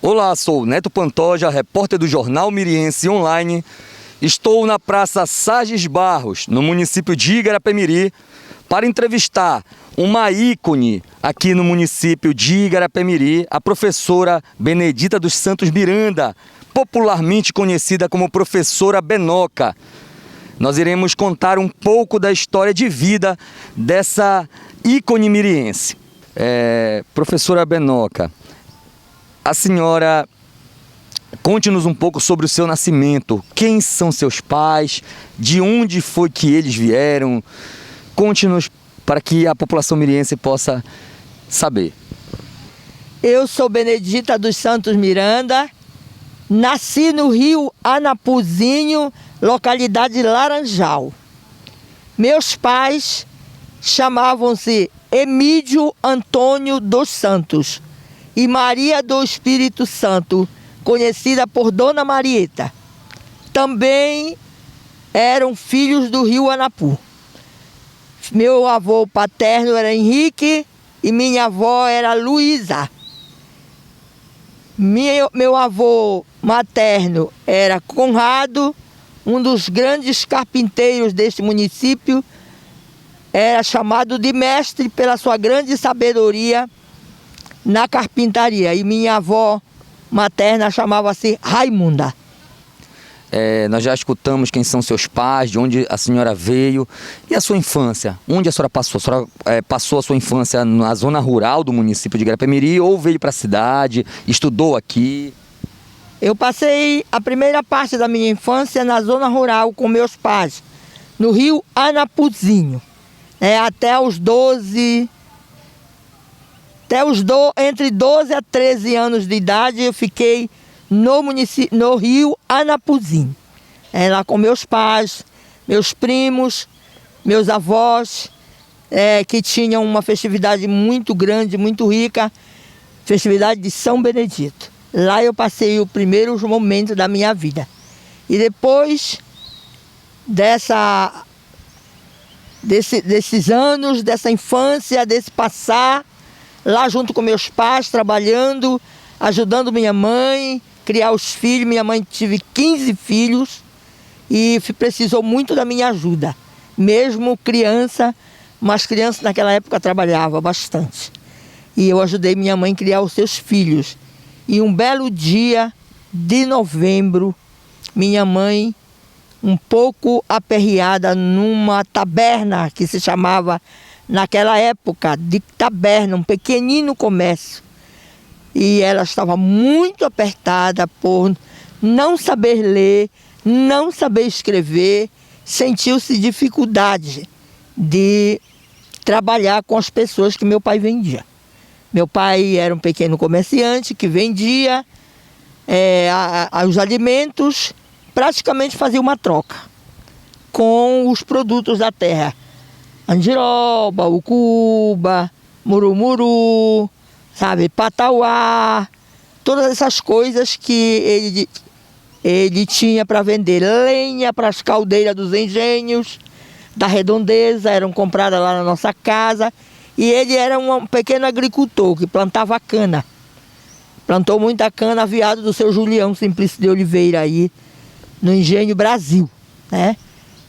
Olá, sou Neto Pantoja, repórter do Jornal Miriense Online. Estou na Praça Sarges Barros, no município de Igarapé-Miri, para entrevistar uma ícone aqui no município de Igarapé-Miri, a professora Benedita dos Santos Miranda, popularmente conhecida como Professora Benoca. Nós iremos contar um pouco da história de vida dessa ícone miriense. Professora Benoca, a senhora conte-nos um pouco sobre o seu nascimento. Quem são seus pais? De onde foi que eles vieram? Conte-nos para que a população miriense possa saber. Eu sou Benedita dos Santos Miranda, nasci no Rio Anapuzinho, localidade Laranjal. Meus pais chamavam-se Emídio Antônio dos Santos e Maria do Espírito Santo, conhecida por Dona Marieta. Também eram filhos do Rio Anapu. Meu avô paterno era Henrique e minha avó era Luísa. Meu avô materno era Conrado, um dos grandes carpinteiros deste município. Era chamado de mestre pela sua grande sabedoria na carpintaria. E minha avó materna chamava-se Raimunda. Nós já escutamos quem são seus pais, de onde a senhora veio. E a sua infância? Onde a senhora passou? A senhora passou a sua infância na zona rural do município de Igarapé-Miri ou veio para a cidade, estudou aqui? Eu passei a primeira parte da minha infância na zona rural com meus pais, no Rio Anapuzinho. Até os 12... Entre 12 a 13 anos de idade eu fiquei no Rio Anapuzinho. Lá com meus pais, meus primos, meus avós, que tinham uma festividade muito grande, muito rica, festividade de São Benedito. Lá eu passei os primeiros momentos da minha vida. E depois desses anos, dessa infância, desse passar, lá junto com meus pais, trabalhando, ajudando minha mãe, criar os filhos. Minha mãe teve 15 filhos e precisou muito da minha ajuda. Mesmo criança, mas criança naquela época trabalhava bastante. E eu ajudei minha mãe a criar os seus filhos. E um belo dia de novembro, minha mãe, um pouco aperreada numa taberna que se chamava naquela época de taberna, um pequenino comércio. E ela estava muito apertada por não saber ler, não saber escrever, sentiu-se dificuldade de trabalhar com as pessoas que meu pai vendia. Meu pai era um pequeno comerciante que vendia os alimentos, praticamente fazia uma troca com os produtos da terra. Andiroba, ucuba, murumuru, patauá, todas essas coisas que ele tinha para vender. Lenha para as caldeiras dos engenhos, da redondeza, eram compradas lá na nossa casa. E ele era um pequeno agricultor que plantava cana. Plantou muita cana, aviado do seu Julião Simplício de Oliveira aí, no Engenho Brasil,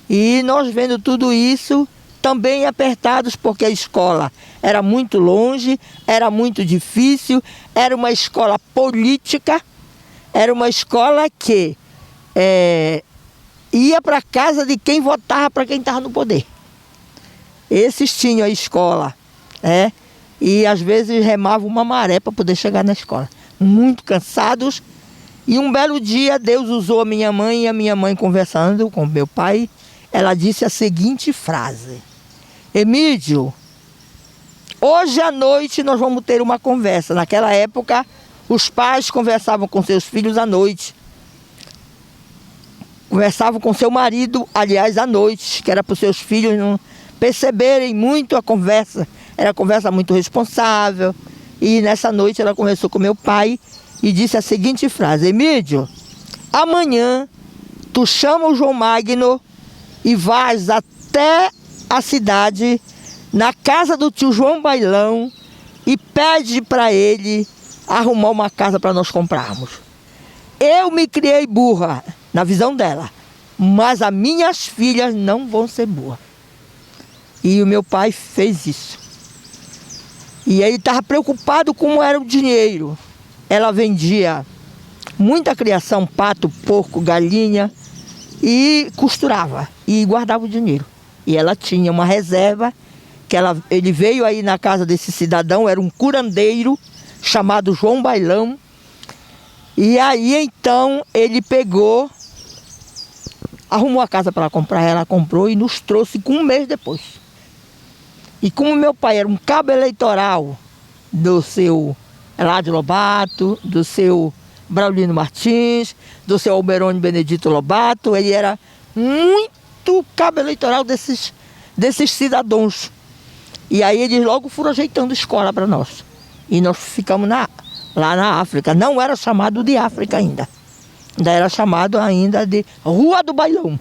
E nós vendo tudo isso, também apertados, porque a escola era muito longe, era muito difícil, era uma escola política, era uma escola que ia para a casa de quem votava para quem estava no poder. Esses tinham a escola, e às vezes remavam uma maré para poder chegar na escola. Muito cansados. E um belo dia Deus usou a minha mãe, e a minha mãe conversando com meu pai, ela disse a seguinte frase: Emídio, hoje à noite nós vamos ter uma conversa. Naquela época, os pais conversavam com seus filhos à noite. Conversavam com seu marido, aliás, à noite, que era para os seus filhos não perceberem muito a conversa. Era uma conversa muito responsável. E nessa noite ela conversou com meu pai e disse a seguinte frase: Emídio, amanhã tu chama o João Magno e vais até a cidade, na casa do tio João Bailão, e pede para ele arrumar uma casa para nós comprarmos. Eu me criei burra, na visão dela, mas as minhas filhas não vão ser burras. E o meu pai fez isso. E ele estava preocupado como era o dinheiro. Ela vendia muita criação, pato, porco, galinha, e costurava e guardava o dinheiro. E ela tinha uma reserva, que ele veio aí na casa desse cidadão, era um curandeiro chamado João Bailão. E aí então ele pegou, arrumou a casa para comprar, ela comprou e nos trouxe com um mês depois. E como meu pai era um cabo eleitoral do seu Eládio Lobato, do seu Braulino Martins, do seu Alberoni Benedito Lobato, ele era muito cabo eleitoral desses cidadãos. E aí eles logo foram ajeitando escola para nós. E nós ficamos lá na África. Não era chamado de África ainda. Ainda era chamado ainda de Rua do Bailão.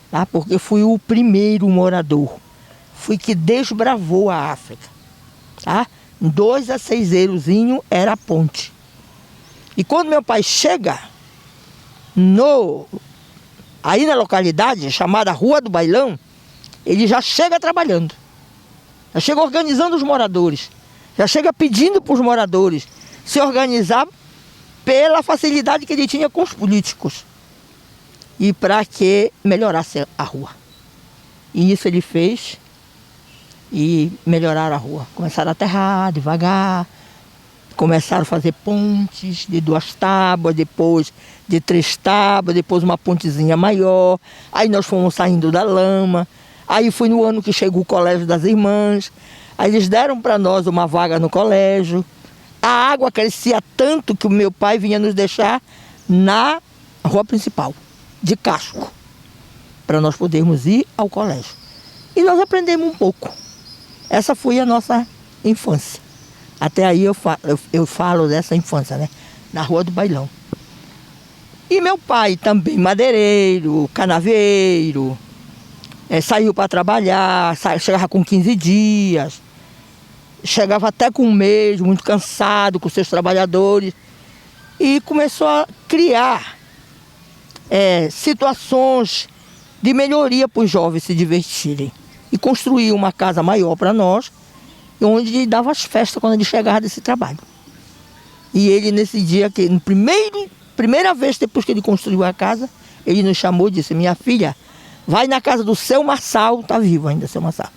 Tá? Porque fui o primeiro morador. Fui que desbravou a África. Tá? 2 aceireirozinho era a ponte. E quando meu pai chega aí na localidade chamada Rua do Bailão, ele já chega trabalhando. Já chega organizando os moradores. Já chega pedindo para os moradores se organizar pela facilidade que ele tinha com os políticos. E para que melhorasse a rua. E isso ele fez. E melhoraram a rua. Começaram a aterrar devagar. Começaram a fazer pontes de 2 tábuas, depois de 3 tábuas, depois uma pontezinha maior. Aí nós fomos saindo da lama. Aí foi no ano que chegou o Colégio das Irmãs. Aí eles deram para nós uma vaga no colégio. A água crescia tanto que o meu pai vinha nos deixar na rua principal, de casco, para nós podermos ir ao colégio. E nós aprendemos um pouco. Essa foi a nossa infância. Até aí eu falo dessa infância, né? Na Rua do Bailão. E meu pai também madeireiro, canaveiro, saiu para trabalhar, chegava com 15 dias, chegava até com 1 mês, muito cansado com seus trabalhadores. E começou a criar situações de melhoria para os jovens se divertirem. E construiu uma casa maior para nós, onde ele dava as festas quando ele chegava desse trabalho. E ele, nesse dia, primeira vez depois que ele construiu a casa, ele nos chamou e disse: minha filha, vai na casa do seu Marçal, está vivo ainda, seu Marçal,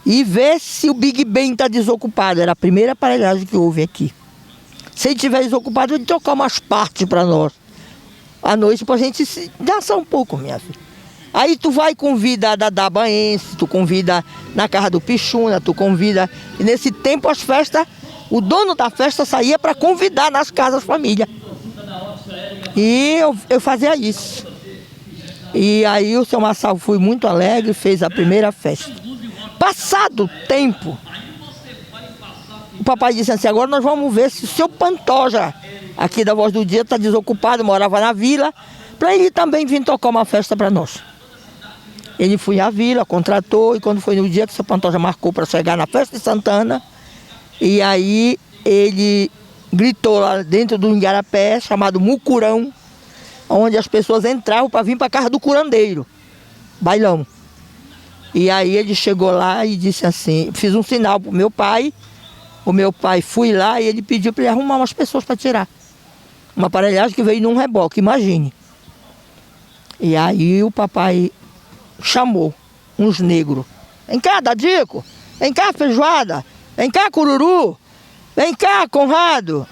e vê se o Big Ben está desocupado. Era a primeira aparelhagem que houve aqui. Se ele estiver desocupado, ele trocar umas partes para nós, à noite, para a gente se dançar um pouco, minha filha. Aí tu vai convida a Dadá Baense, tu convida na casa do Pichuna, tu convida... E nesse tempo as festas, o dono da festa saía para convidar nas casas família. E eu fazia isso. E aí o seu Marçal foi muito alegre, fez a primeira festa. Passado o tempo, o papai disse assim: agora nós vamos ver se o seu Pantoja, aqui da Voz do Dia, está desocupado, morava na vila, para ele também vir tocar uma festa para nós. Ele foi à vila, contratou, e quando foi no dia que o seu Pantoja marcou para chegar na festa de Santana, e aí ele gritou lá dentro do Igarapé, chamado Mucurão, onde as pessoas entravam para vir para a casa do curandeiro, Bailão. E aí ele chegou lá e disse assim, fiz um sinal para o meu pai foi lá e ele pediu para ele arrumar umas pessoas para tirar. Uma aparelhagem que veio num reboque, imagine. E aí o papai chamou uns negros. Vem cá, Dadico, vem cá, Feijoada, vem cá, Cururu, vem cá, Conrado,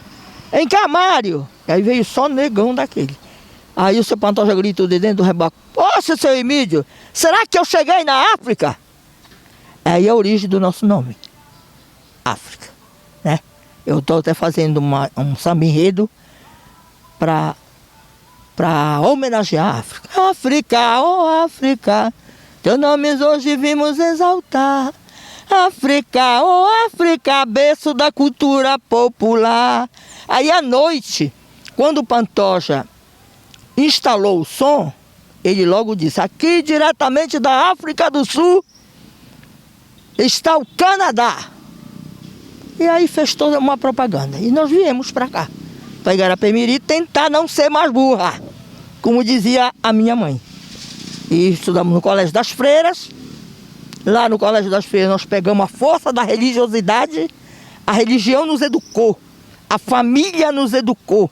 vem cá, Mário. E aí veio só negão daquele. Aí o seu Pantoja gritou de dentro do reboque: poxa, seu Emílio, será que eu cheguei na África? Aí é a origem do nosso nome, África, né? Eu estou até fazendo um samba-enredo para homenagear a África. África, oh África, teu nome hoje vimos exaltar. África, oh África, berço da cultura popular. Aí à noite, quando o Pantoja instalou o som, ele logo disse: aqui diretamente da África do Sul está o Canadá. E aí fez toda uma propaganda. E nós viemos para cá, para Igarapé-Miri, tentar não ser mais burra, como dizia a minha mãe. E estudamos no Colégio das Freiras. Lá no Colégio das Freiras nós pegamos a força da religiosidade. A religião nos educou, a família nos educou.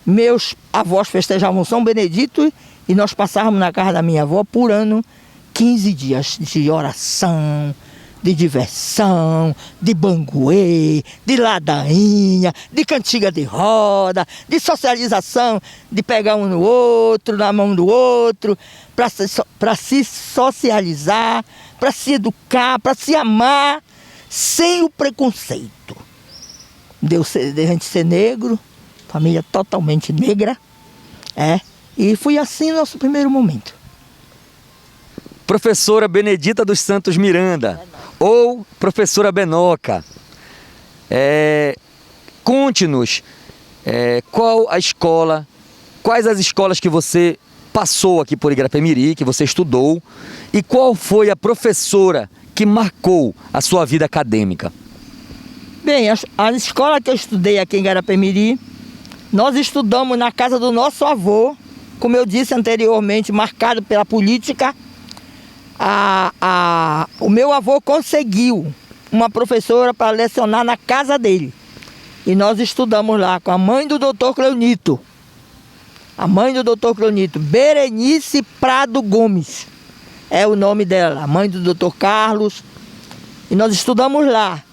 Meus avós festejavam São Benedito e nós passávamos na casa da minha avó por ano 15 dias de oração, de diversão, de banguê, de ladainha, de cantiga de roda, de socialização, de pegar um no outro, na mão do outro, para se socializar, para se educar, para se amar, sem o preconceito. De a gente ser negro, família totalmente negra, e foi assim o nosso primeiro momento. Professora Benedita dos Santos Miranda, ou professora Benoca, conte-nos qual a escola, quais as escolas que você passou aqui por Igarapé-Miri, que você estudou, e qual foi a professora que marcou a sua vida acadêmica? Bem, a escola que eu estudei aqui em Igarapé-Miri, nós estudamos na casa do nosso avô, como eu disse anteriormente, marcado pela política. O meu avô conseguiu uma professora para lecionar na casa dele. E nós estudamos lá com a mãe do doutor Cleonito. A mãe do doutor Cleonito, Berenice Prado Gomes, é o nome dela, a mãe do doutor Carlos. E nós estudamos lá.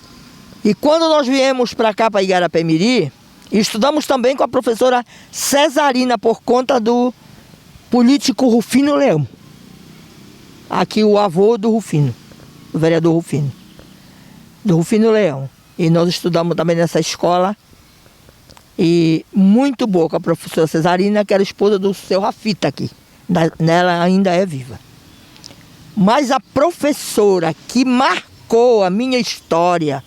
E quando nós viemos para cá, para Igarapé-Miri, estudamos também com a professora Cesarina, por conta do político Rufino Leão. Aqui o avô do Rufino, o vereador Rufino, do Rufino Leão. E nós estudamos também nessa escola. E muito boa com a professora Cesarina, que era esposa do seu Rafita aqui. Ela ainda é viva. Mas a professora que marcou a minha história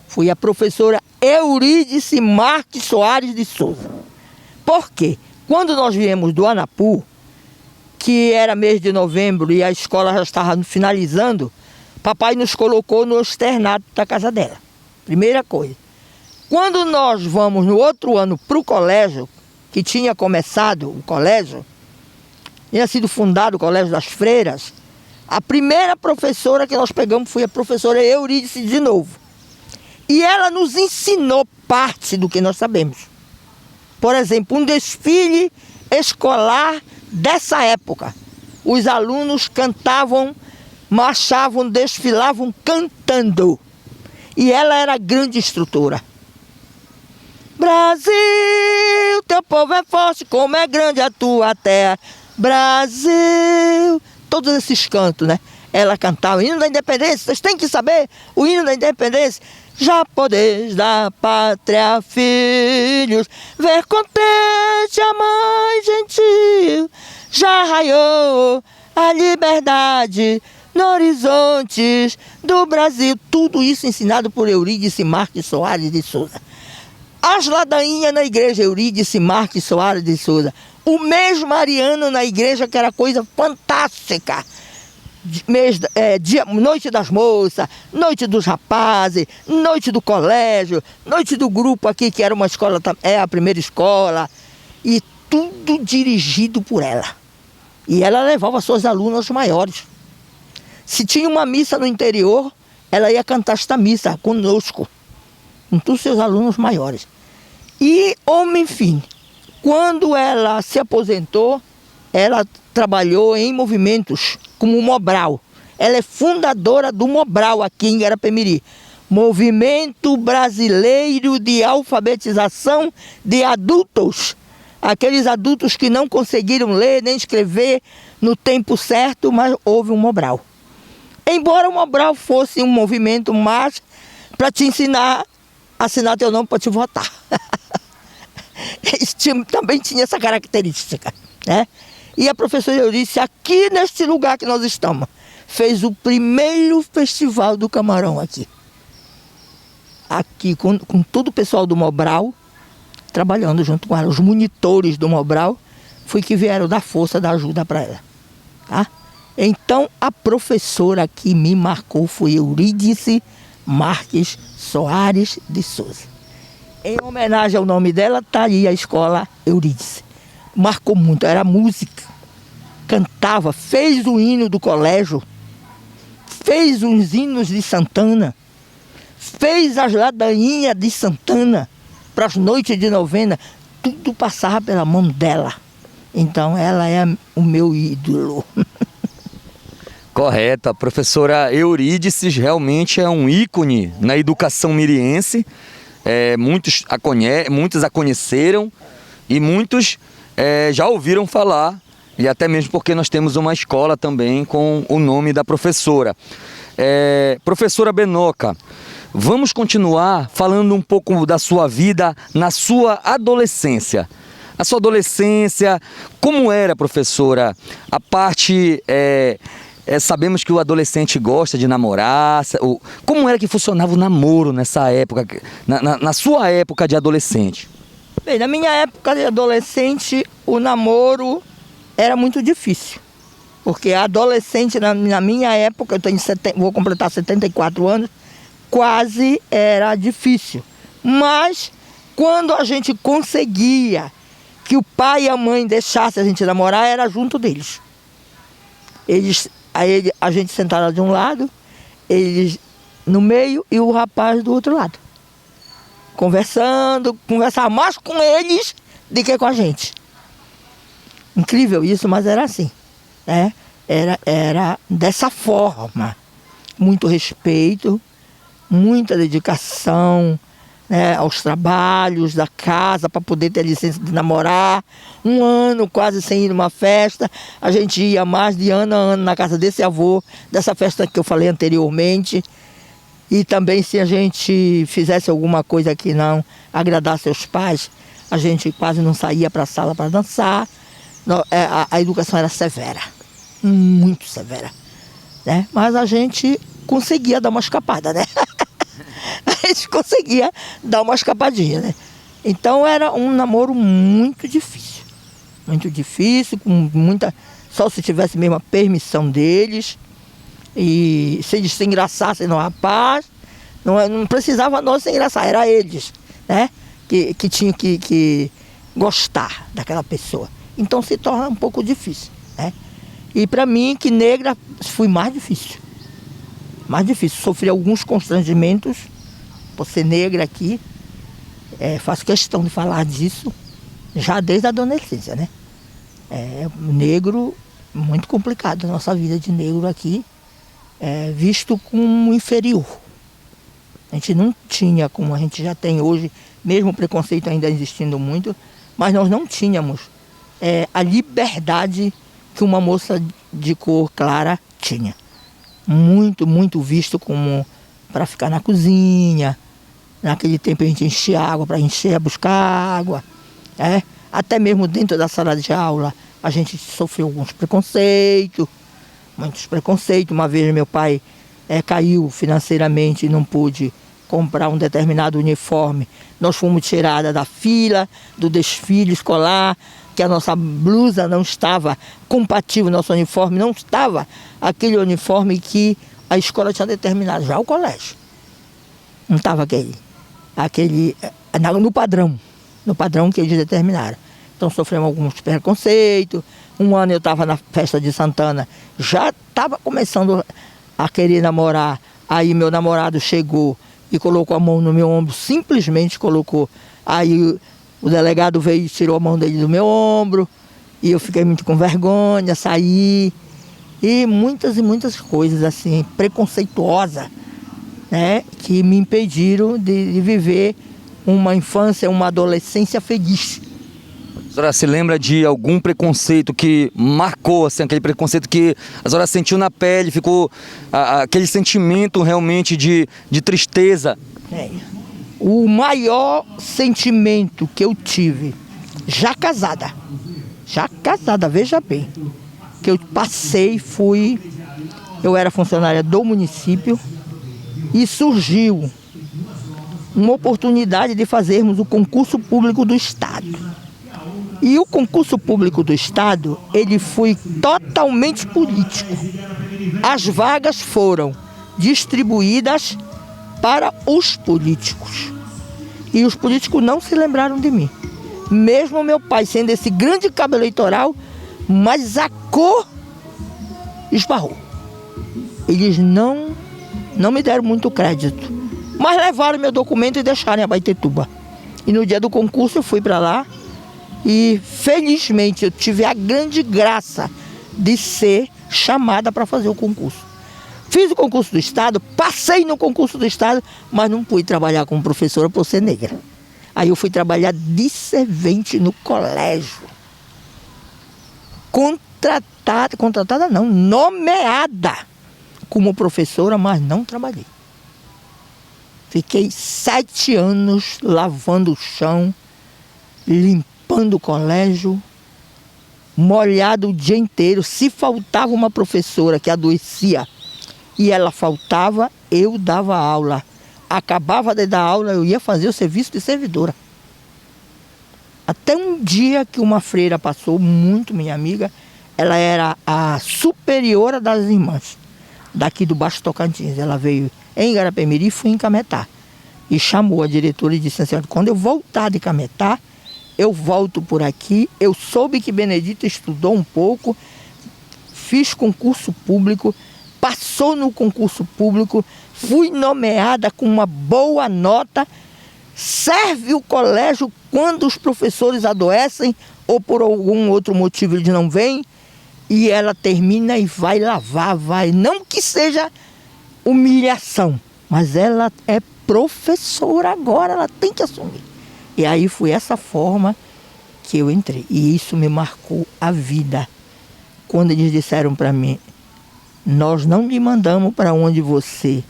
foi a professora Eurídice Marques Soares de Souza. Por quê? Quando nós viemos do Anapu, que era mês de novembro e a escola já estava finalizando, papai nos colocou no externato da casa dela. Primeira coisa. Quando nós vamos no outro ano para o colégio, que tinha começado o colégio, tinha sido fundado o Colégio das Freiras, a primeira professora que nós pegamos foi a professora Eurídice de novo. E ela nos ensinou parte do que nós sabemos. Por exemplo, um desfile escolar dessa época. Os alunos cantavam, marchavam, desfilavam cantando. E ela era grande instrutora. Brasil, teu povo é forte, como é grande a tua terra. Brasil, todos esses cantos, né? Ela cantava o hino da independência, vocês têm que saber o hino da independência. Já podeis da pátria, filhos, ver contente a mãe gentil. Já raiou a liberdade no horizontes do Brasil. Tudo isso ensinado por Eurídice Marques Soares de Souza. As ladainhas na igreja, Eurídice Marques Soares de Souza. O mesmo Mariano na igreja, que era coisa fantástica. Noite das moças, noite dos rapazes, noite do colégio, noite do grupo aqui, que era uma escola, é a primeira escola. E tudo dirigido por ela. E ela levava suas alunas maiores. Se tinha uma missa no interior, ela ia cantar esta missa conosco, com todos os seus alunos maiores. E, enfim, quando ela se aposentou, ela trabalhou em movimentos como o Mobral. Ela é fundadora do Mobral aqui em Igarapé-Miri. Movimento Brasileiro de Alfabetização de Adultos. Aqueles adultos que não conseguiram ler nem escrever no tempo certo, mas houve um Mobral. Embora o Mobral fosse um movimento mais para te ensinar a assinar teu nome para te votar. Também tinha essa característica, né? E a professora Eurídice, aqui neste lugar que nós estamos, fez o primeiro festival do camarão aqui. Aqui com todo o pessoal do Mobral, trabalhando junto com ela. Os monitores do Mobral foi que vieram dar força, dar ajuda para ela. Tá? Então, a professora que me marcou foi Eurídice Marques Soares de Souza. Em homenagem ao nome dela, está aí a escola Eurídice. Marcou muito, era música. Cantava, fez o hino do colégio, fez os hinos de Santana, fez as ladainhas de Santana para as noites de novena. Tudo passava pela mão dela. Então ela é o meu ídolo. Correto, a professora Eurídice realmente é um ícone na educação miriense. Muitos a conheceram e muitos já ouviram falar, e até mesmo porque nós temos uma escola também com o nome da professora. Professora Benoca, vamos continuar falando um pouco da sua vida na sua adolescência. A sua adolescência, como era, professora? A parte... sabemos que o adolescente gosta de namorar. Como era que funcionava o namoro nessa época, na sua época de adolescente? Bem, na minha época de adolescente, o namoro era muito difícil. Porque adolescente, na minha época, vou completar 74 anos, quase era difícil. Mas, quando a gente conseguia que o pai e a mãe deixassem a gente namorar, era junto deles. A gente sentada de um lado, eles no meio e o rapaz do outro lado. Conversava mais com eles do que com a gente. Incrível isso, mas era assim, né? Era dessa forma. Muito respeito, muita dedicação, né, aos trabalhos da casa para poder ter licença de namorar. Um ano quase sem ir numa festa. A gente ia mais de ano a ano na casa desse avô, dessa festa que eu falei anteriormente. E também, se a gente fizesse alguma coisa que não agradasse seus pais, a gente quase não saía para a sala para dançar. A educação era severa, muito severa, né? Mas a gente conseguia dar uma escapada, né? A gente conseguia dar uma escapadinha, né? Então era um namoro muito difícil, com muita... Só se tivesse mesmo a permissão deles. E se eles se engraçassem no rapaz, não precisava nós se engraçar, era eles, né? Que tinham que gostar daquela pessoa. Então se torna um pouco difícil, né? E para mim, que negra, foi mais difícil. Sofri alguns constrangimentos por ser negra aqui. Faço questão de falar disso já desde a adolescência, né? Negro, muito complicado a nossa vida de negro aqui. Visto como inferior. A gente não tinha, como a gente já tem hoje, mesmo o preconceito ainda existindo muito, mas nós não tínhamos a liberdade que uma moça de cor clara tinha. Muito, muito visto como para ficar na cozinha. Naquele tempo a gente enchia água para encher, buscar água. Até mesmo dentro da sala de aula a gente sofreu alguns preconceitos. Muitos preconceitos. Uma vez meu pai caiu financeiramente e não pôde comprar um determinado uniforme. Nós fomos tiradas da fila, do desfile escolar, que a nossa blusa não estava compatível, nosso uniforme não estava aquele uniforme que a escola tinha determinado, já o colégio. Não estava aquele no padrão que eles determinaram. Então sofremos alguns preconceitos. Um ano eu estava na festa de Santana, já estava começando a querer namorar. Aí meu namorado chegou e colocou a mão no meu ombro, simplesmente colocou. Aí o delegado veio e tirou a mão dele do meu ombro, e eu fiquei muito com vergonha, saí. E muitas coisas assim, preconceituosas, né, que me impediram de viver uma infância, uma adolescência feliz. A senhora se lembra de algum preconceito que marcou, assim, aquele preconceito que a senhora sentiu na pele, ficou aquele sentimento realmente de tristeza? O maior sentimento que eu tive, já casada, veja bem, que eu passei eu era funcionária do município e surgiu uma oportunidade de fazermos o concurso público do Estado. E o concurso público do Estado, ele foi totalmente político. As vagas foram distribuídas para os políticos. E os políticos não se lembraram de mim. Mesmo meu pai sendo esse grande cabo eleitoral, mas a cor esbarrou. Eles não me deram muito crédito, mas levaram meu documento e deixaram em Abaetetuba. E no dia do concurso eu fui para lá e felizmente eu tive a grande graça de ser chamada para fazer o concurso. Fiz o concurso do Estado, passei no concurso do Estado, mas não pude trabalhar como professora por ser negra. Aí eu fui trabalhar de servente no colégio. Contratada não, nomeada como professora, mas não trabalhei. Fiquei 7 anos lavando o chão, limpando o colégio, molhado o dia inteiro. Se faltava uma professora que adoecia e ela faltava, eu dava aula. Acabava de dar aula, eu ia fazer o serviço de servidora. Até um dia que uma freira passou, muito minha amiga, ela era a superiora das irmãs, daqui do Baixo Tocantins. Ela veio em Igarapé-Miri e fui em Cametá. E chamou a diretora e disse assim: quando eu voltar de Cametá, eu volto por aqui. Eu soube que Benedita estudou um pouco, fiz concurso público, passou no concurso público, fui nomeada com uma boa nota, serve o colégio quando os professores adoecem ou por algum outro motivo eles não vêm, e ela termina e vai lavar, não que seja humilhação, mas ela é professora agora, ela tem que assumir. E aí foi essa forma que eu entrei, e isso me marcou a vida. Quando eles disseram para mim: nós não lhe mandamos para onde você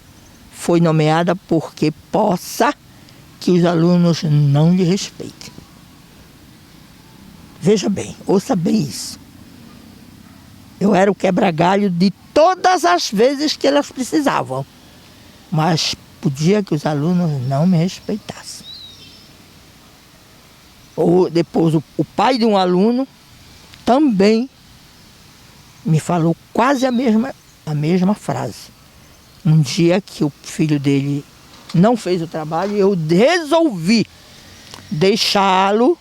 foi nomeada porque possa que os alunos não lhe respeitem. Veja bem, ouça bem isso. Eu era o quebra-galho de todas as vezes que elas precisavam, mas podia que os alunos não me respeitassem. Ou depois o pai de um aluno também me falou quase a mesma frase. Um dia que o filho dele não fez o trabalho, eu resolvi deixá-lo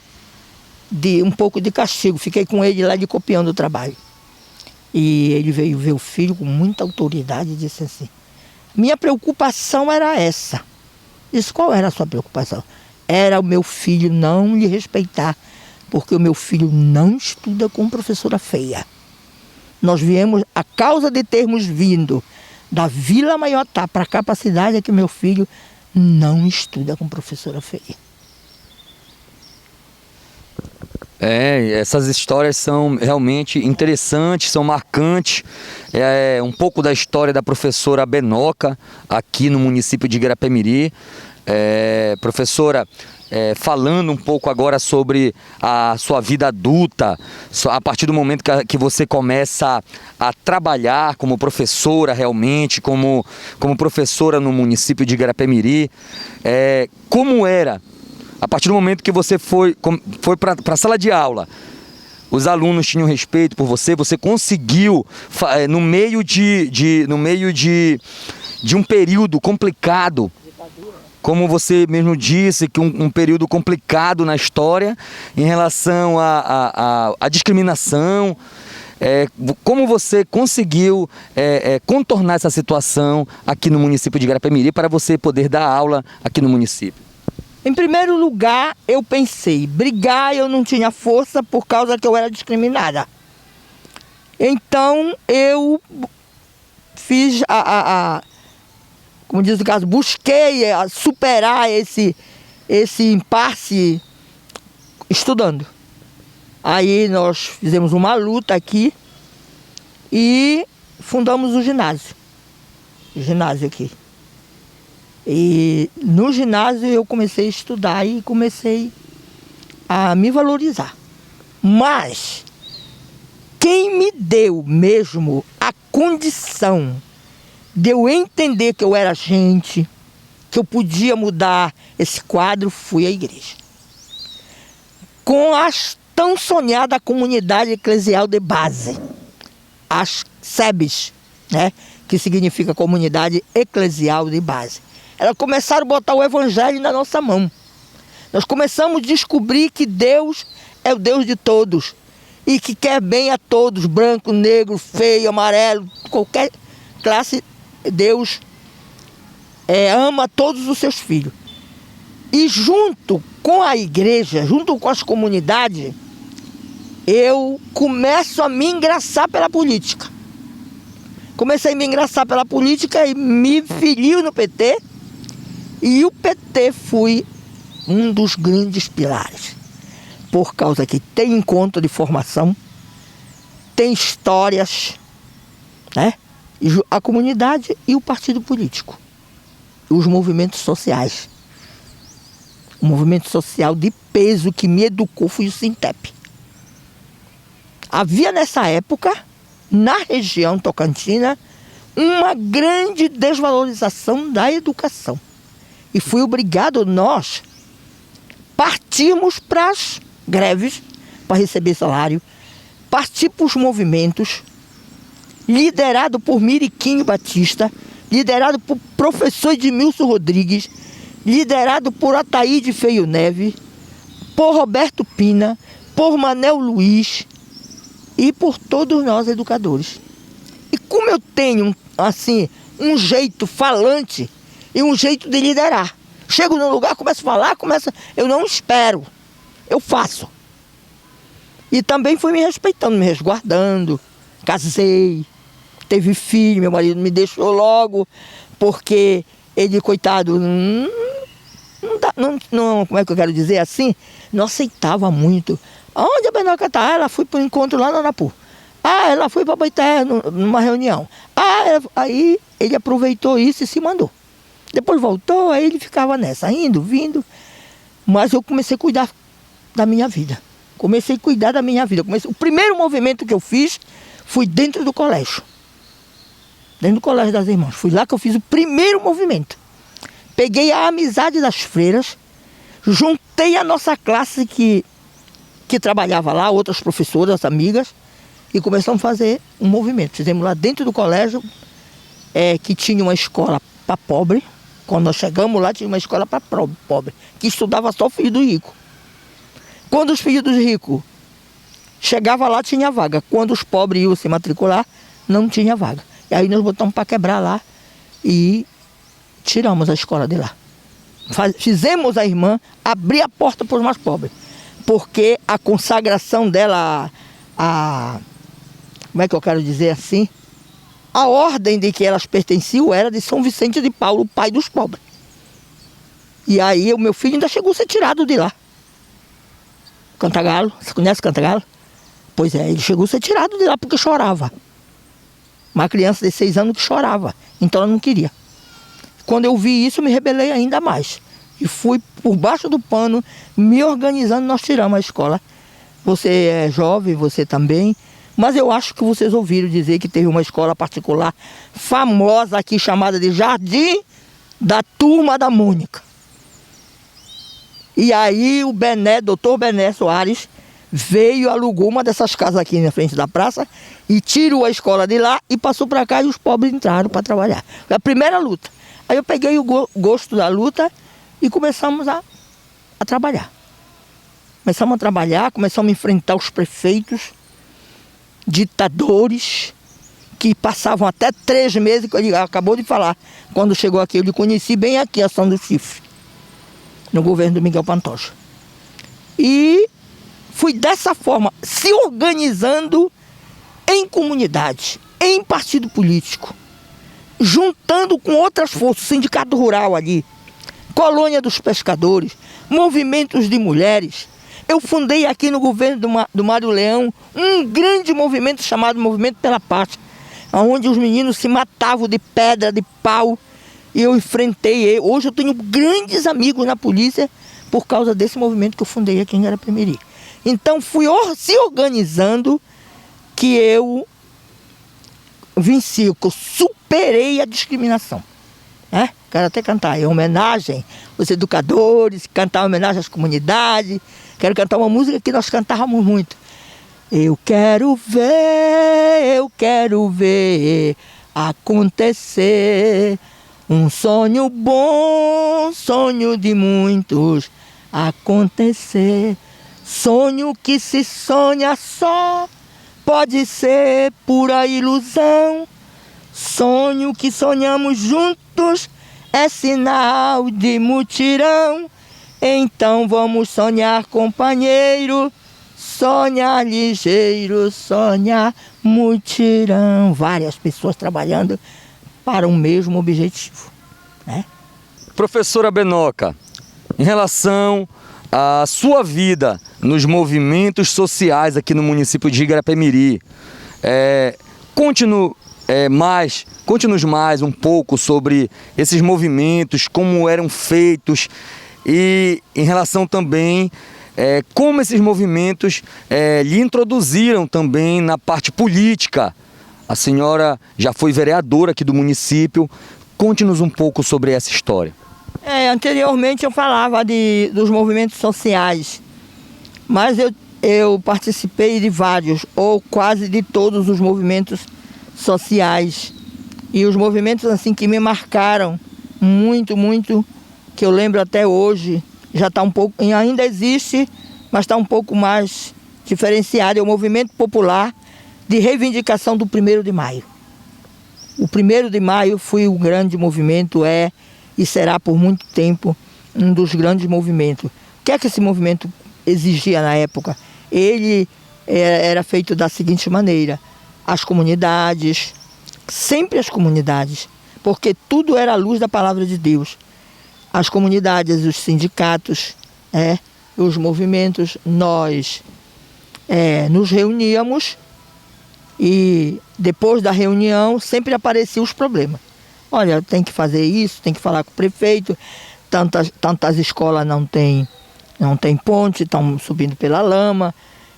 de um pouco de castigo. Fiquei com ele lá de copiando o trabalho. E ele veio ver o filho com muita autoridade e disse assim: minha preocupação era essa. Disse: qual era a sua preocupação? Era o meu filho não lhe respeitar, porque o meu filho não estuda com professora feia. Nós viemos, a causa de termos vindo da Vila Maiotá para cá, para a cidade, é que meu filho não estuda com professora feia. Essas histórias são realmente interessantes, são marcantes. É um pouco da história da professora Benoca, aqui no município de Igarapé-Miri. Professora, falando um pouco agora sobre a sua vida adulta, a partir do momento que você começa a trabalhar como professora realmente, como professora no município de Igarapé-Miri, como era, a partir do momento que você foi para a sala de aula, os alunos tinham respeito por você, você conseguiu, no meio de um período complicado, como você mesmo disse, que um período complicado na história em relação à discriminação, como você conseguiu contornar essa situação aqui no município de Igarapé-Miri para você poder dar aula aqui no município? Em primeiro lugar, eu pensei, brigar eu não tinha força por causa que eu era discriminada. Então, eu fiz como diz o caso, busquei superar esse impasse estudando. Aí nós fizemos uma luta aqui e fundamos o ginásio aqui. E no ginásio eu comecei a estudar e comecei a me valorizar. Mas quem me deu mesmo a condição de eu entender que eu era gente, que eu podia mudar esse quadro, foi a igreja. Com a tão sonhada comunidade eclesial de base, as SEBs, né, que significa Comunidade Eclesial de Base. Elas começaram a botar o evangelho na nossa mão. Nós começamos a descobrir que Deus é o Deus de todos e que quer bem a todos, branco, negro, feio, amarelo, qualquer classe. Deus ama todos os seus filhos. E junto com a igreja, junto com as comunidades, eu começo a me engraçar pela política. Comecei a me engraçar pela política e me filio no PT. E o PT foi um dos grandes pilares. Por causa que tem encontro de formação, tem histórias, né? E a comunidade e o partido político. Os movimentos sociais. O movimento social de peso que me educou foi o Sintep. Havia nessa época, na região tocantina, uma grande desvalorização da educação. E fui obrigado nós partirmos para as greves, para receber salário, partir para os movimentos, liderado por Miriquinho Batista, liderado por professor Edmilson Rodrigues, liderado por Ataíde Feio Neve, por Roberto Pina, por Manel Luiz e por todos nós educadores. E como eu tenho, assim, um jeito falante e um jeito de liderar, chego num lugar, começo a falar, eu não espero, eu faço. E também fui me respeitando, me resguardando, casei, teve filho, meu marido me deixou logo, porque ele, coitado, como é que eu quero dizer assim, não aceitava muito. Onde a Benoca está? Ela foi para um encontro lá no Anapu. Ela foi para Boité numa reunião. Aí ele aproveitou isso e se mandou. Depois voltou, aí ele ficava nessa, indo, vindo. Mas eu comecei a cuidar da minha vida. O primeiro movimento que eu fiz foi dentro do colégio. Dentro do colégio das irmãs. Fui lá que eu fiz o primeiro movimento. Peguei a amizade das freiras, juntei a nossa classe que trabalhava lá, outras professoras, amigas, e começamos a fazer um movimento. Fizemos lá dentro do colégio, que tinha uma escola para pobre. Quando nós chegamos lá, tinha uma escola para pobre, que estudava só filho do rico. Quando os filhos dos ricos chegavam lá, tinha vaga. Quando os pobres iam se matricular, não tinha vaga. E aí nós botamos para quebrar lá e tiramos a escola de lá. Fizemos a irmã abrir a porta para os mais pobres. Porque a consagração dela, como é que eu quero dizer assim? A ordem de que elas pertenciam era de São Vicente de Paulo, o pai dos pobres. E aí o meu filho ainda chegou a ser tirado de lá. Cantagalo, você conhece Cantagalo? Pois é, ele chegou a ser tirado de lá porque chorava. Uma criança de 6 anos que chorava, então ela não queria. Quando eu vi isso, eu me rebelei ainda mais. E fui por baixo do pano, me organizando, nós tiramos a escola. Você é jovem, você também, mas eu acho que vocês ouviram dizer que teve uma escola particular famosa aqui, chamada de Jardim da Turma da Mônica. E aí o doutor Bené Soares, veio, alugou uma dessas casas aqui na frente da praça e tirou a escola de lá e passou para cá e os pobres entraram para trabalhar. Foi a primeira luta. Aí eu peguei o gosto da luta e começamos a trabalhar. Começamos a enfrentar os prefeitos, ditadores, que passavam até 3 meses, que ele acabou de falar. Quando chegou aqui, eu lhe conheci bem aqui, a Ação do Chifre, no governo do Miguel Pantoja. E fui dessa forma, se organizando em comunidade, em partido político, juntando com outras forças, sindicato rural ali, colônia dos pescadores, movimentos de mulheres. Eu fundei aqui no governo do Mário Leão um grande movimento chamado Movimento pela Paz, onde os meninos se matavam de pedra, de pau, e eu enfrentei. Hoje eu tenho grandes amigos na polícia por causa desse movimento que eu fundei aqui em Arapemiri. Então fui se organizando que eu venci, que eu superei a discriminação. Quero até cantar em homenagem aos educadores, cantar em homenagem às comunidades. Quero cantar uma música que nós cantávamos muito. Eu quero ver acontecer Um sonho bom, sonho de muitos acontecer. Sonho que se sonha só, pode ser pura ilusão. Sonho que sonhamos juntos é sinal de mutirão. Então vamos sonhar, companheiro, sonhar ligeiro, sonhar mutirão. Várias pessoas trabalhando para o mesmo objetivo, né? Professora Benoca, em relação à sua vida nos movimentos sociais aqui no município de Igarapé-Miri, conte-nos mais um pouco sobre esses movimentos, como eram feitos e em relação também como esses movimentos lhe introduziram também na parte política. A senhora já foi vereadora aqui do município. Conte-nos um pouco sobre essa história. Anteriormente eu falava dos movimentos sociais, mas eu participei de vários, ou quase de todos os movimentos sociais. E os movimentos assim que me marcaram muito, muito, que eu lembro até hoje, já está um pouco, ainda existe, mas está um pouco mais diferenciado, é o movimento popular de reivindicação do 1º de maio. O 1º de maio foi um grande movimento, e será por muito tempo um dos grandes movimentos. O que é que esse movimento exigia na época? Ele era feito da seguinte maneira: as comunidades, sempre as comunidades, porque tudo era à luz da palavra de Deus. As comunidades, os sindicatos, os movimentos, nós nos reuníamos e depois da reunião sempre apareciam os problemas. Olha, tem que fazer isso, tem que falar com o prefeito, tantas escolas não tem ponte, estão subindo pela lama.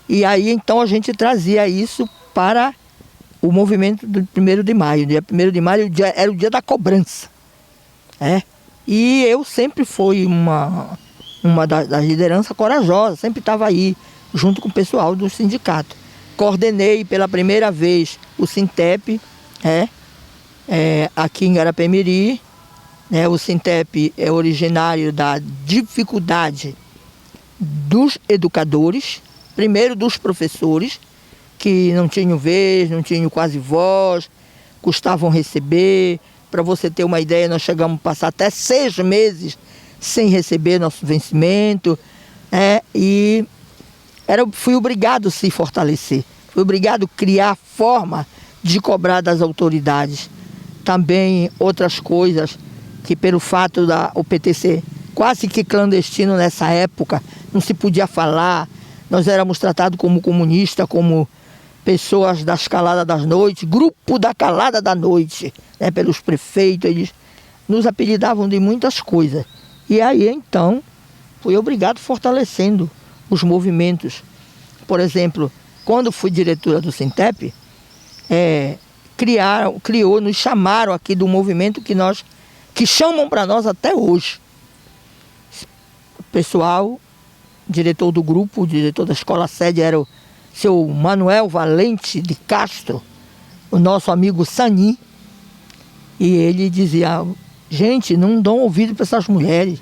E aí então a gente trazia isso para o movimento do 1º de maio. Dia 1º de maio era o dia da cobrança. E eu sempre fui uma das lideranças corajosas, sempre estava aí, junto com o pessoal do sindicato. Coordenei pela primeira vez o Sintep, aqui em Igarapé-Miri. O Sintep é originário da dificuldade dos educadores, primeiro dos professores, que não tinham vez, não tinham quase voz, custavam receber. Para você ter uma ideia, nós chegamos a passar até 6 meses sem receber nosso vencimento, e fui obrigado a se fortalecer, fui obrigado a criar forma de cobrar das autoridades. Também outras coisas que, pelo fato o PT ser quase que clandestino nessa época, não se podia falar, nós éramos tratados como comunistas, como pessoas das caladas das noites, grupo da calada da noite, pelos prefeitos. Eles nos apelidavam de muitas coisas. E aí então fui obrigado fortalecendo os movimentos. Por exemplo, quando fui diretora do Sintep, nos chamaram aqui do movimento que chamam para nós até hoje. O pessoal, diretor do grupo, o diretor da escola sede era o seu Manuel Valente de Castro, o nosso amigo Sani. E ele dizia: gente, não dão ouvido para essas mulheres,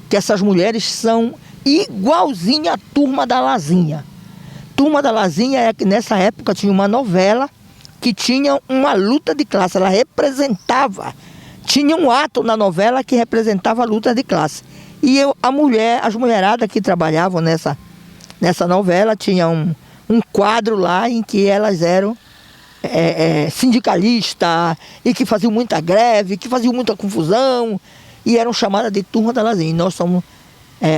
que essas mulheres são igualzinha à Turma da Lazinha. Turma da Lazinha é que nessa época tinha uma novela que tinha uma luta de classe, ela representava, tinha um ato na novela que representava a luta de classe. E as mulheradas que trabalhavam nessa novela, tinha um quadro lá em que elas eram sindicalistas e que faziam muita greve, que faziam muita confusão e eram chamadas de Turma da Lazinha. E nós somos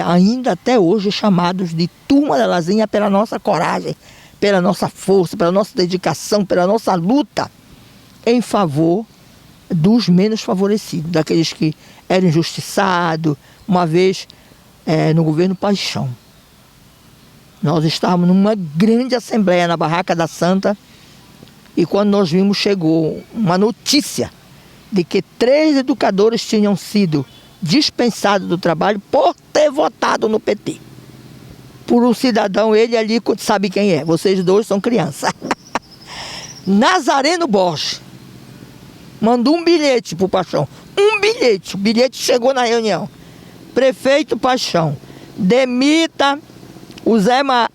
ainda até hoje chamados de Turma da Lazinha pela nossa coragem, pela nossa força, pela nossa dedicação, pela nossa luta em favor dos menos favorecidos, daqueles que eram injustiçados. Uma vez, no governo Paixão, nós estávamos numa grande assembleia na Barraca da Santa, e quando nós vimos, chegou uma notícia de que 3 educadores tinham sido dispensados do trabalho por ter votado no PT. Por um cidadão, ele ali, sabe quem é, vocês dois são crianças. Nazareno Borges mandou um bilhete para o Paixão. um bilhete. O bilhete chegou na reunião. Prefeito Paixão, demita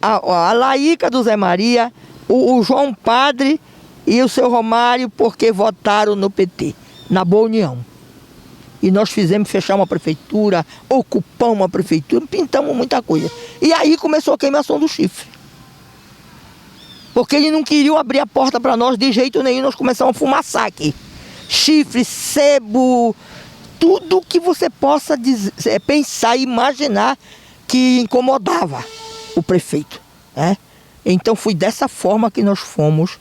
a Laíca do Zé Maria, o João Padre e o seu Romário, porque votaram no PT, na Boa União. E nós fizemos fechar uma prefeitura, ocupamos uma prefeitura, pintamos muita coisa. E aí começou a queimação do chifre. Porque eles não queriam abrir a porta para nós de jeito nenhum, nós começamos a fumaçar aqui. Chifre, sebo, tudo que você possa dizer, pensar e imaginar que incomodava o prefeito, né? Então foi dessa forma que nós fomos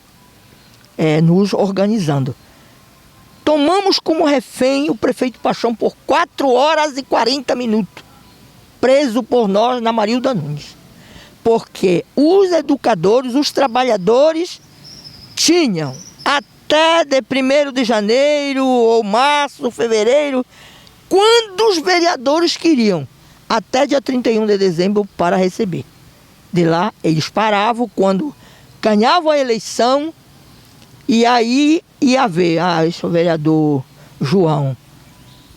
nos organizando. Tomamos como refém o prefeito Paixão por 4 horas e 40 minutos, preso por nós na Marilda Nunes. Porque os educadores, os trabalhadores, tinham até de 1º de janeiro, ou março, fevereiro, quando os vereadores queriam, até dia 31 de dezembro para receber. De lá, eles paravam quando ganhavam a eleição, e aí ia ver, esse vereador João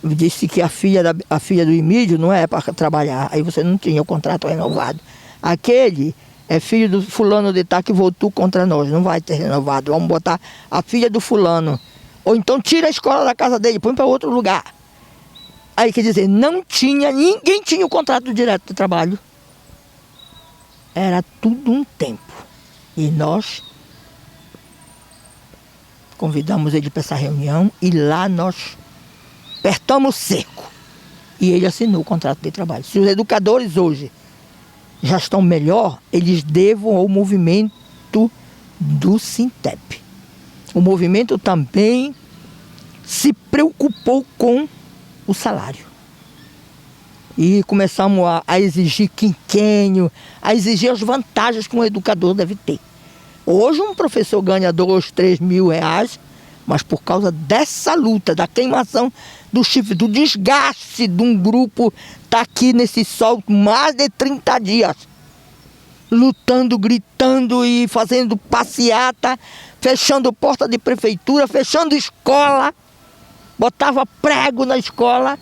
disse que a filha do Emílio não é para trabalhar, aí você não tinha o contrato renovado. Aquele é filho do fulano de tal que votou contra nós, não vai ter renovado, vamos botar a filha do fulano. Ou então tira a escola da casa dele, põe para outro lugar. Aí quer dizer, ninguém tinha o contrato direto de trabalho. Era tudo um tempo. E nós convidamos ele para essa reunião e lá nós apertamos o cerco. E ele assinou o contrato de trabalho. Se os educadores hoje já estão melhor, eles devam ao movimento do Sintep. O movimento também se preocupou com o salário. E começamos a exigir quinquênio, a exigir as vantagens que um educador deve ter. Hoje um professor ganha 2, 3 mil reais, mas por causa dessa luta, da queimação do chifre, do desgaste de um grupo, está aqui nesse sol mais de 30 dias, lutando, gritando e fazendo passeata, fechando porta de prefeitura, fechando escola, botava prego na escola.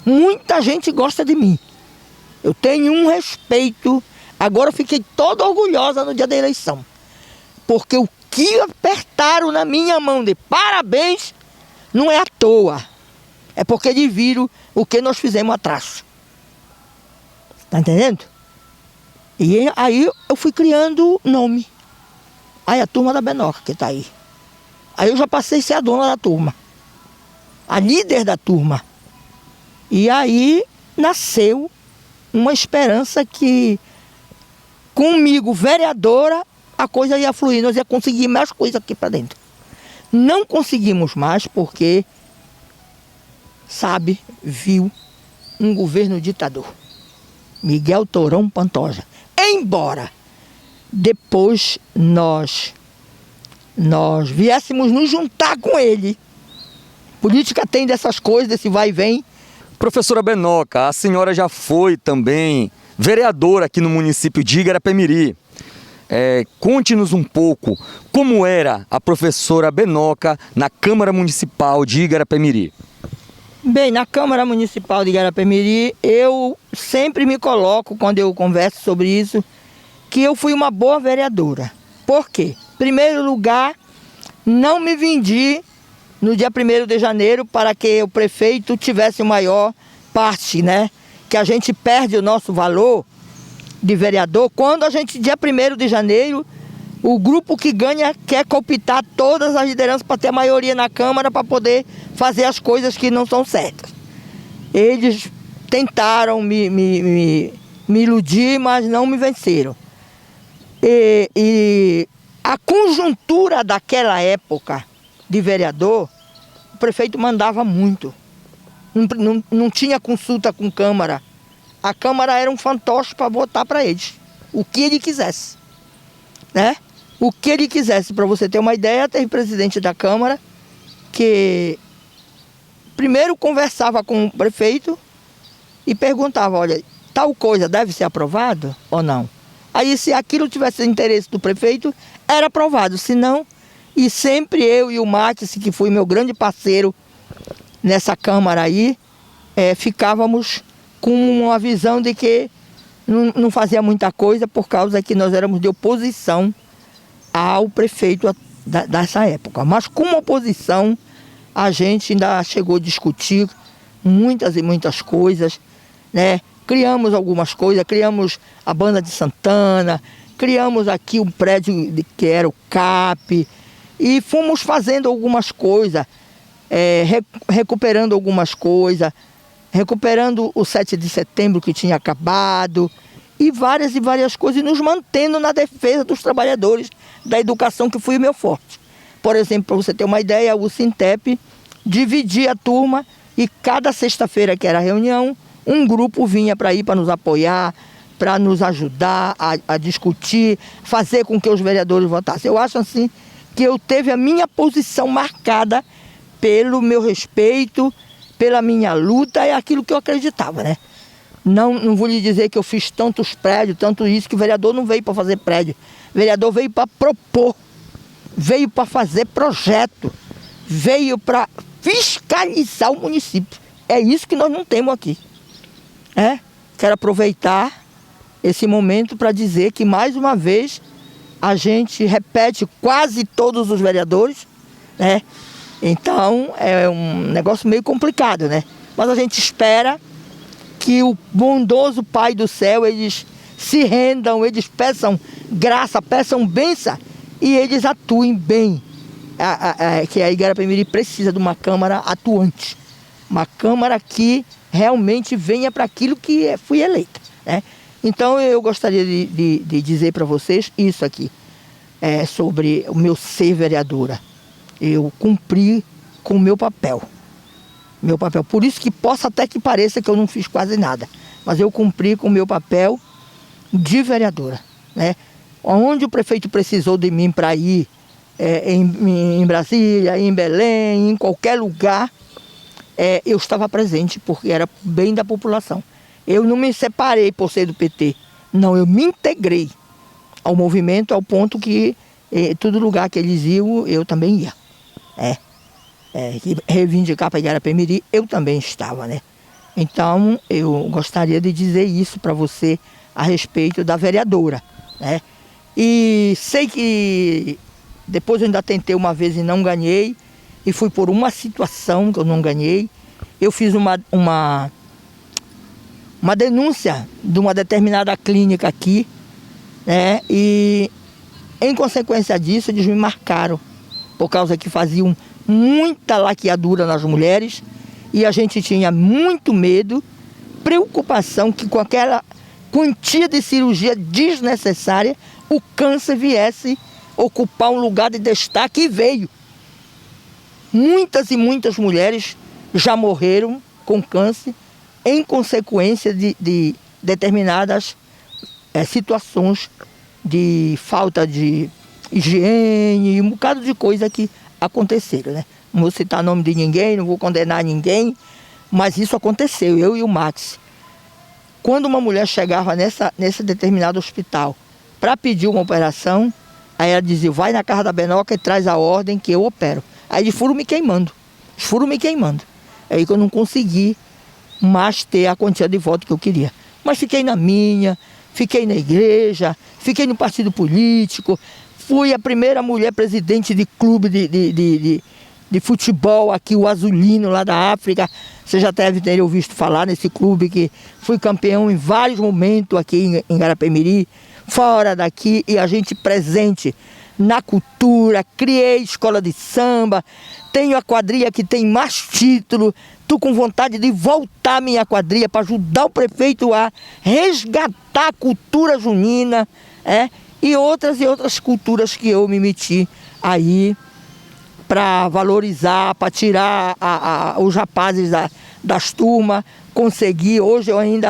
Muita gente gosta de mim. Eu tenho um respeito. Agora eu fiquei toda orgulhosa no dia da eleição. Porque o que apertaram na minha mão de parabéns não é à toa. É porque eles viram o que nós fizemos atrás. Tá entendendo? E aí eu fui criando nome. Aí a turma da Benoca que tá aí. Aí eu já passei a ser a dona da turma. A líder da turma. E aí nasceu uma esperança que comigo, vereadora, a coisa ia fluir, nós ia conseguir mais coisas aqui para dentro. Não conseguimos mais porque, viu um governo ditador. Miguel Tourão Pantoja. Embora depois nós viéssemos nos juntar com ele. Política tem dessas coisas, desse vai e vem. Professora Benoca, a senhora já foi também vereadora aqui no município de Igarapé-Miri. Conte-nos um pouco como era a professora Benoca na Câmara Municipal de Igarapé-Miri. Bem, na Câmara Municipal de Igarapé-Miri, eu sempre me coloco, quando eu converso sobre isso, que eu fui uma boa vereadora. Por quê? Em primeiro lugar, não me vendi no dia 1º de janeiro para que o prefeito tivesse maior parte, né? Que a gente perde o nosso valor de vereador quando a gente, dia 1º de janeiro, o grupo que ganha quer cooptar todas as lideranças para ter a maioria na Câmara para poder fazer as coisas que não são certas. Eles tentaram me iludir, mas não me venceram. E a conjuntura daquela época de vereador, o prefeito mandava muito. Não tinha consulta com Câmara. A Câmara era um fantoche para votar para eles. O que ele quisesse. Né? O que ele quisesse. Para você ter uma ideia, teve presidente da Câmara que primeiro conversava com o prefeito e perguntava, olha, tal coisa deve ser aprovado ou não? Aí se aquilo tivesse interesse do prefeito, era aprovado. Se não, e sempre eu e o Matis, que foi meu grande parceiro nessa Câmara aí, ficávamos com uma visão de que não fazia muita coisa por causa que nós éramos de oposição ao prefeito dessa época. Mas como oposição, a gente ainda chegou a discutir muitas e muitas coisas, né? Criamos algumas coisas, criamos a Banda de Santana, criamos aqui um prédio que era o CAP, e fomos fazendo algumas coisas, recuperando algumas coisas, recuperando o 7 de setembro que tinha acabado, e várias coisas, e nos mantendo na defesa dos trabalhadores da educação, que foi o meu forte. Por exemplo, para você ter uma ideia, o Sintep dividia a turma, e cada sexta-feira que era reunião, um grupo vinha para ir para nos apoiar, para nos ajudar a discutir, fazer com que os vereadores votassem. Eu acho assim que eu teve a minha posição marcada pelo meu respeito, pela minha luta, é aquilo que eu acreditava, né? Não vou lhe dizer que eu fiz tantos prédios, tanto isso, que o vereador não veio para fazer prédio. O vereador veio para propor, veio para fazer projeto, veio para fiscalizar o município. É isso que nós não temos aqui. Quero aproveitar esse momento para dizer que, mais uma vez, a gente repete quase todos os vereadores, né? Então, é um negócio meio complicado, né? Mas a gente espera que o bondoso Pai do Céu, eles se rendam, eles peçam graça, peçam bênção, e eles atuem bem. Que a Igarapé-Miri precisa de uma Câmara atuante, uma Câmara que realmente venha para aquilo que fui eleita, né? Então eu gostaria de dizer para vocês isso aqui, sobre o meu ser vereadora. Eu cumpri com o meu papel. Por isso que possa até que pareça que eu não fiz quase nada, mas eu cumpri com o meu papel de vereadora, né? Onde o prefeito precisou de mim para ir, em Brasília, em Belém, em qualquer lugar, eu estava presente, porque era bem da população. Eu não me separei por ser do PT, não, eu me integrei ao movimento, ao ponto que todo lugar que eles iam, eu também ia. Reivindicar para Igarapé-Miri, eu também estava, né? Então, eu gostaria de dizer isso para você a respeito da vereadora, né? E sei que depois eu ainda tentei uma vez e não ganhei, e fui por uma situação que eu não ganhei. Eu fiz uma denúncia de uma determinada clínica aqui, né? E em consequência disso, eles me marcaram, por causa que faziam muita laqueadura nas mulheres, e a gente tinha muito medo, preocupação que com aquela quantia de cirurgia desnecessária, o câncer viesse ocupar um lugar de destaque, e veio. Muitas e muitas mulheres já morreram com câncer em consequência de determinadas situações de falta de higiene e um bocado de coisa que aconteceram, né? Não vou citar nome de ninguém, não vou condenar ninguém, mas isso aconteceu, eu e o Max. Quando uma mulher chegava nesse determinado hospital para pedir uma operação, aí ela dizia: vai na casa da Benoca e traz a ordem que eu opero. Aí eles foram me queimando. Aí que eu não consegui mais ter a quantia de voto que eu queria. Mas fiquei na minha, fiquei na igreja, fiquei no partido político, fui a primeira mulher presidente de clube de futebol aqui, o Azulino, lá da África. Você já deve ter ouvido falar nesse clube, que fui campeão em vários momentos aqui em Igarapé-Miri, fora daqui, e a gente presente na cultura. Criei escola de samba, tenho a quadrilha que tem mais título. Estou com vontade de voltar a minha quadrilha para ajudar o prefeito a resgatar a cultura junina, e outras culturas que eu me meti aí para valorizar, para tirar os rapazes das turmas. Consegui. Hoje eu ainda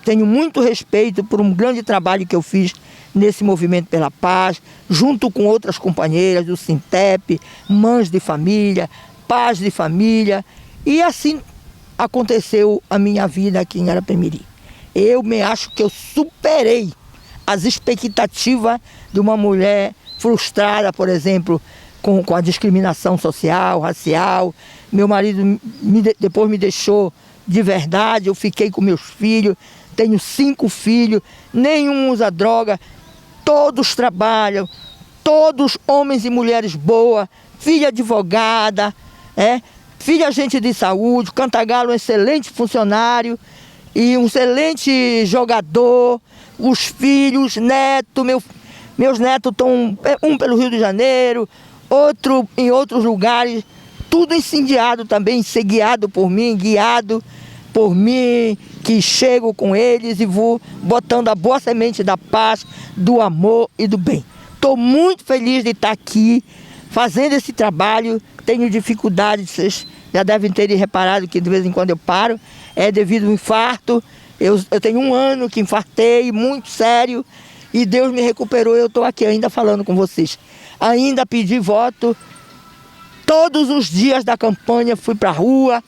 tenho muito respeito por um grande trabalho que eu fiz nesse movimento pela paz, junto com outras companheiras do Sintep, mães de família, pais de família, e assim aconteceu a minha vida aqui em Igarapé-Miri. Eu me acho que eu superei as expectativas de uma mulher frustrada, por exemplo, com a discriminação social, racial, Meu marido depois me deixou de verdade, eu fiquei com meus filhos, tenho 5 filhos, nenhum usa droga, todos trabalham, todos homens e mulheres boas, filha advogada, filha agente de saúde, Cantagalo um excelente funcionário e um excelente jogador, os filhos, netos, meus netos estão, um pelo Rio de Janeiro, outro em outros lugares, tudo incendiado também, ser guiado por mim, que chego com eles e vou botando a boa semente da paz, do amor e do bem. Estou muito feliz de estar aqui, fazendo esse trabalho, tenho dificuldades, vocês já devem ter reparado que de vez em quando eu paro, é devido a um infarto, eu tenho 1 ano que infartei, muito sério, e Deus me recuperou, eu estou aqui ainda falando com vocês. Ainda pedi voto, todos os dias da campanha fui para a rua,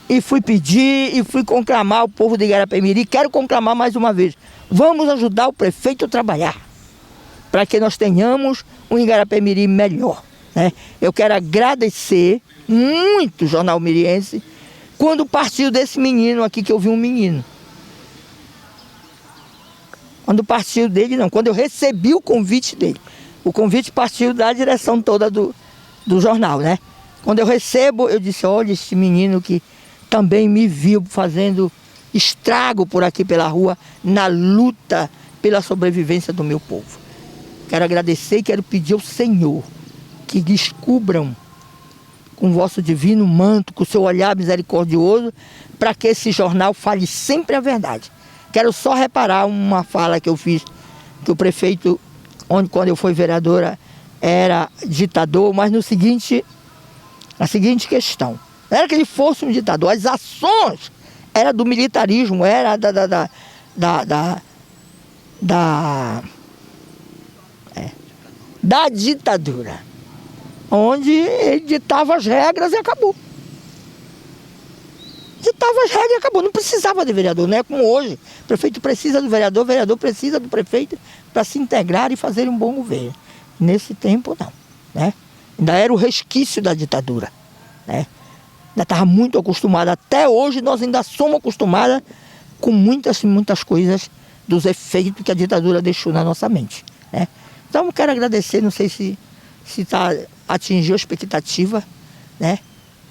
e fui pedir, e fui conclamar o povo de Igarapé-Miri, quero conclamar mais uma vez, vamos ajudar o prefeito a trabalhar, para que nós tenhamos um Igarapé-Miri melhor. Eu quero agradecer muito o Jornal Miriense, quando partiu desse menino aqui, que eu vi um menino. Quando partiu dele, não, quando eu recebi o convite dele. O convite partiu da direção toda do jornal, Quando eu recebo, eu disse, olha esse menino que também me viu fazendo estrago por aqui pela rua, na luta pela sobrevivência do meu povo. Quero agradecer e quero pedir ao Senhor que descubram com o vosso divino manto, com o seu olhar misericordioso, para que esse jornal fale sempre a verdade. Quero só reparar uma fala que eu fiz, que o prefeito, quando eu fui vereadora, era ditador, mas na seguinte questão, não era que ele fosse um ditador, as ações eram do militarismo, era da ditadura, onde ele ditava as regras e acabou. Ditava as regras e acabou, não precisava de vereador, não é como hoje. O prefeito precisa do vereador, o vereador precisa do prefeito para se integrar e fazer um bom governo. Nesse tempo não, Ainda era o resquício da ditadura, Ainda estava muito acostumado, até hoje nós ainda somos acostumados com muitas coisas dos efeitos que a ditadura deixou na nossa mente, Então eu quero agradecer, não sei se atingiu a expectativa,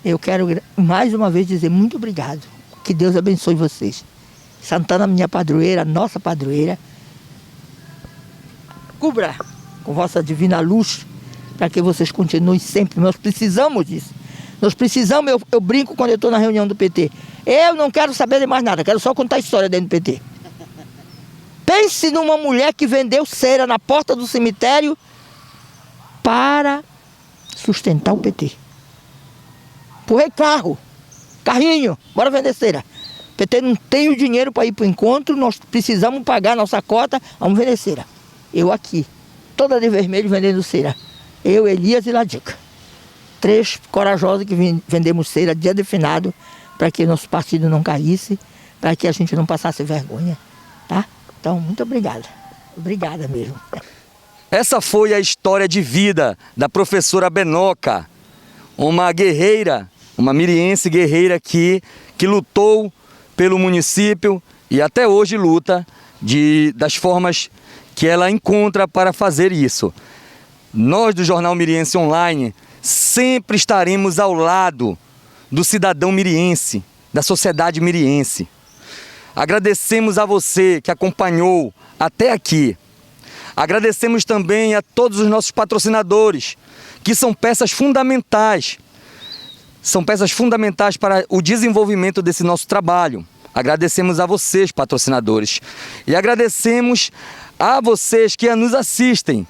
Eu quero mais uma vez dizer muito obrigado, que Deus abençoe vocês. Santana, minha padroeira, nossa padroeira, cubra com vossa divina luz, para que vocês continuem sempre, nós precisamos disso. Nós precisamos, eu brinco quando eu estou na reunião do PT, eu não quero saber de mais nada, quero só contar a história dentro do PT. Pense numa mulher que vendeu cera na porta do cemitério para sustentar o PT. Empurrei carrinho, bora vender cera. O PT não tem o dinheiro para ir para o encontro, nós precisamos pagar nossa cota, vamos vender cera. Eu aqui, toda de vermelho vendendo cera. Eu, Elias e Ladica. 3 corajosos que vendemos cera dia de finado, para que nosso partido não caísse, para que a gente não passasse vergonha, Então, muito obrigada. Obrigada mesmo. Essa foi a história de vida da professora Benoca, uma guerreira, uma miriense guerreira que lutou pelo município e até hoje luta das formas que ela encontra para fazer isso. Nós do Jornal Miriense Online sempre estaremos ao lado do cidadão miriense, da sociedade miriense. Agradecemos a você que acompanhou até aqui. Agradecemos também a todos os nossos patrocinadores, que são peças fundamentais. São peças fundamentais para o desenvolvimento desse nosso trabalho. Agradecemos a vocês, patrocinadores. E agradecemos a vocês que nos assistem,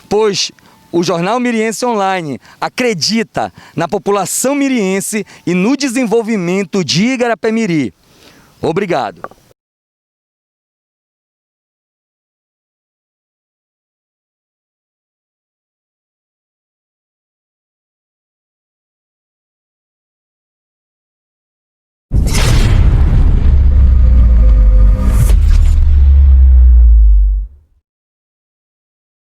pois o Jornal Miriense Online acredita na população miriense e no desenvolvimento de Igarapé-Miri. Obrigado.